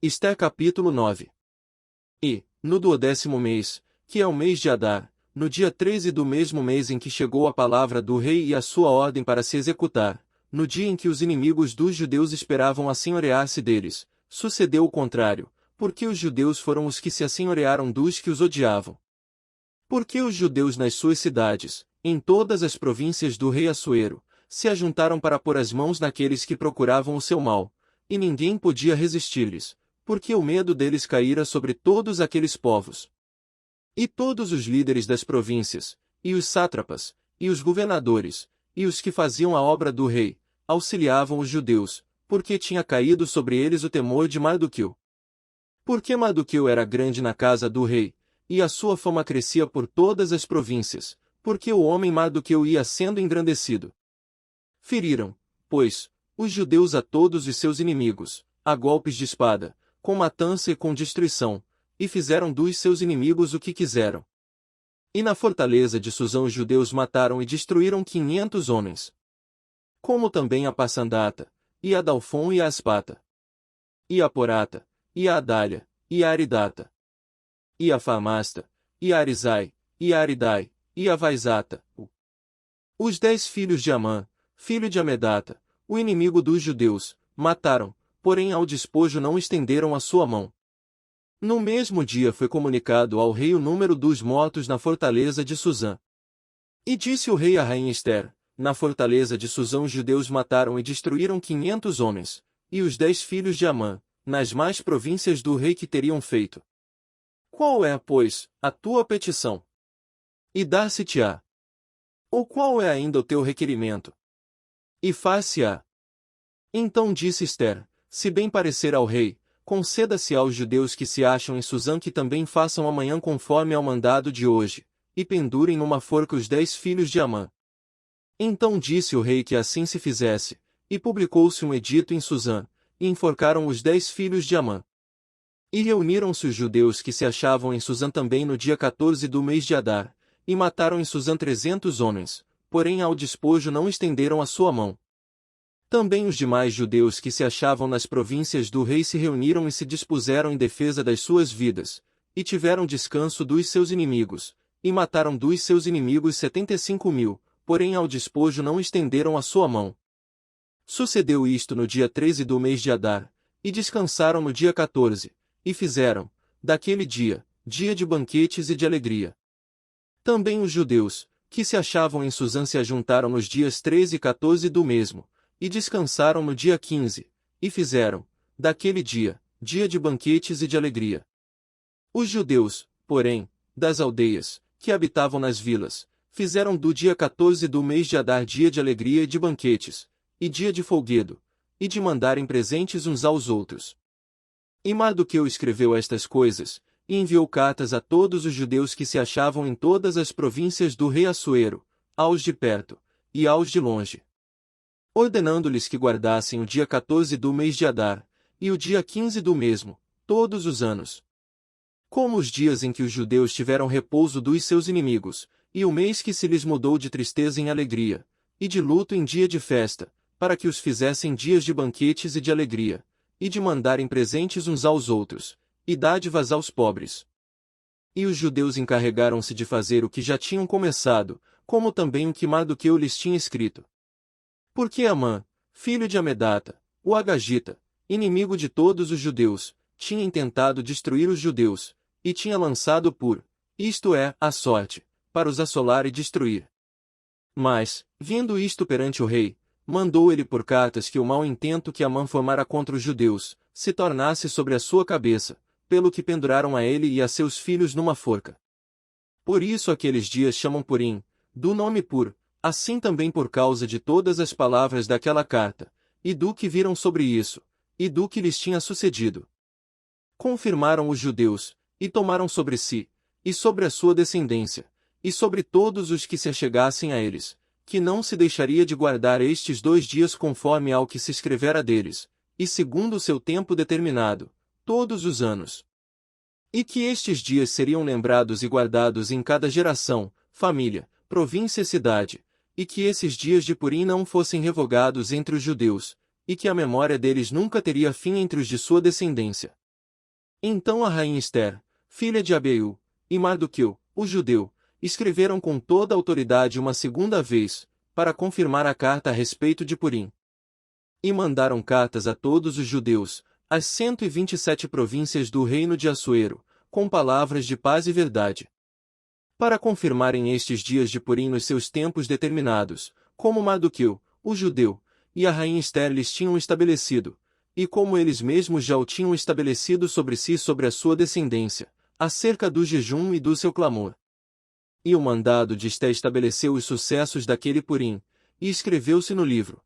Esté capítulo 9. E, no 12º mês, que é o mês de Adar, no dia 13 do mesmo mês em que chegou a palavra do rei e a sua ordem para se executar, no dia em que os inimigos dos judeus esperavam assenhorear-se deles, sucedeu o contrário, porque os judeus foram os que se assenhorearam dos que os odiavam. Porque os judeus nas suas cidades, em todas as províncias do rei Assuero, se ajuntaram para pôr as mãos naqueles que procuravam o seu mal, e ninguém podia resistir-lhes, porque o medo deles caíra sobre todos aqueles povos. E todos os líderes das províncias, e os sátrapas, e os governadores, e os que faziam a obra do rei, auxiliavam os judeus, porque tinha caído sobre eles o temor de Mardoqueu. Porque Mardoqueu era grande na casa do rei, e a sua fama crescia por todas as províncias, porque o homem Mardoqueu ia sendo engrandecido. Feriram, pois, os judeus a todos os seus inimigos, a golpes de espada, com matança e com destruição, e fizeram dos seus inimigos o que quiseram. E na fortaleza de Susã os judeus mataram e destruíram 500 homens. Como também a Passandata, e a Dalfon e a Aspata, e a Porata, e a Adália, e a Aridata, e a Famasta, e a Arizai, e a Aridai, e a Vaizata, os 10 filhos de Amã, filho de Amedata, o inimigo dos judeus, mataram, porém ao despojo não estenderam a sua mão. No mesmo dia foi comunicado ao rei o número dos mortos na fortaleza de Susã. E disse o rei à rainha Ester: na fortaleza de Susã os judeus mataram e destruíram 500 homens, e os 10 filhos de Amã, nas mais províncias do rei que teriam feito. Qual é, pois, a tua petição? E dar-se-te-á. Ou qual é ainda o teu requerimento? E far-se-á. Então disse Ester: se bem parecer ao rei, conceda-se aos judeus que se acham em Susã que também façam amanhã conforme ao mandado de hoje, e pendurem numa forca os 10 filhos de Amã. Então disse o rei que assim se fizesse, e publicou-se um edito em Susã, e enforcaram os 10 filhos de Amã. E reuniram-se os judeus que se achavam em Susã também no dia 14 do mês de Adar, e mataram em Susã 300 homens, porém ao despojo não estenderam a sua mão. Também os demais judeus que se achavam nas províncias do rei se reuniram e se dispuseram em defesa das suas vidas, e tiveram descanso dos seus inimigos, e mataram dos seus inimigos 75.000, porém ao despojo não estenderam a sua mão. Sucedeu isto no dia 13 do mês de Adar, e descansaram no dia 14, e fizeram, daquele dia, dia de banquetes e de alegria. Também os judeus, que se achavam em Susã se ajuntaram nos dias 13 e 14 do mesmo, e descansaram no dia 15, e fizeram, daquele dia, dia de banquetes e de alegria. Os judeus, porém, das aldeias, que habitavam nas vilas, fizeram do dia 14 do mês de Adar dia de alegria e de banquetes, e dia de folguedo, e de mandarem presentes uns aos outros. E Mardoqueu escreveu estas coisas, e enviou cartas a todos os judeus que se achavam em todas as províncias do rei Assuero, aos de perto, e aos de longe, ordenando-lhes que guardassem o dia 14 do mês de Adar, e o dia 15 do mesmo, todos os anos, como os dias em que os judeus tiveram repouso dos seus inimigos, e o mês que se lhes mudou de tristeza em alegria, e de luto em dia de festa, para que os fizessem dias de banquetes e de alegria, e de mandarem presentes uns aos outros, e dádivas aos pobres. E os judeus encarregaram-se de fazer o que já tinham começado, como também o que Mardoqueu lhes tinha escrito. Porque Amã, filho de Amedata, o Agagita, inimigo de todos os judeus, tinha intentado destruir os judeus, e tinha lançado isto é, a sorte, para os assolar e destruir. Mas, vindo isto perante o rei, mandou ele por cartas que o mau intento que Amã formara contra os judeus, se tornasse sobre a sua cabeça, pelo que penduraram a ele e a seus filhos numa forca. Por isso aqueles dias chamam Purim, do nome Pur, assim também por causa de todas as palavras daquela carta, e do que viram sobre isso, e do que lhes tinha sucedido. Confirmaram os judeus, e tomaram sobre si, e sobre a sua descendência, e sobre todos os que se achegassem a eles, que não se deixaria de guardar estes 2 dias conforme ao que se escrevera deles, e segundo o seu tempo determinado, todos os anos. E que estes dias seriam lembrados e guardados em cada geração, família, província e cidade, e que esses dias de Purim não fossem revogados entre os judeus, e que a memória deles nunca teria fim entre os de sua descendência. Então a rainha Ester, filha de Abiú, e Mardoqueu, o judeu, escreveram com toda a autoridade uma segunda vez, para confirmar a carta a respeito de Purim. E mandaram cartas a todos os judeus, às 127 províncias do reino de Assuero, com palavras de paz e verdade. Para confirmarem estes dias de Purim nos seus tempos determinados, como Mardoqueu, o judeu, e a rainha Ester lhes tinham estabelecido, e como eles mesmos já o tinham estabelecido sobre si e sobre a sua descendência, acerca do jejum e do seu clamor. E o mandado de Esté estabeleceu os sucessos daquele Purim, e escreveu-se no livro.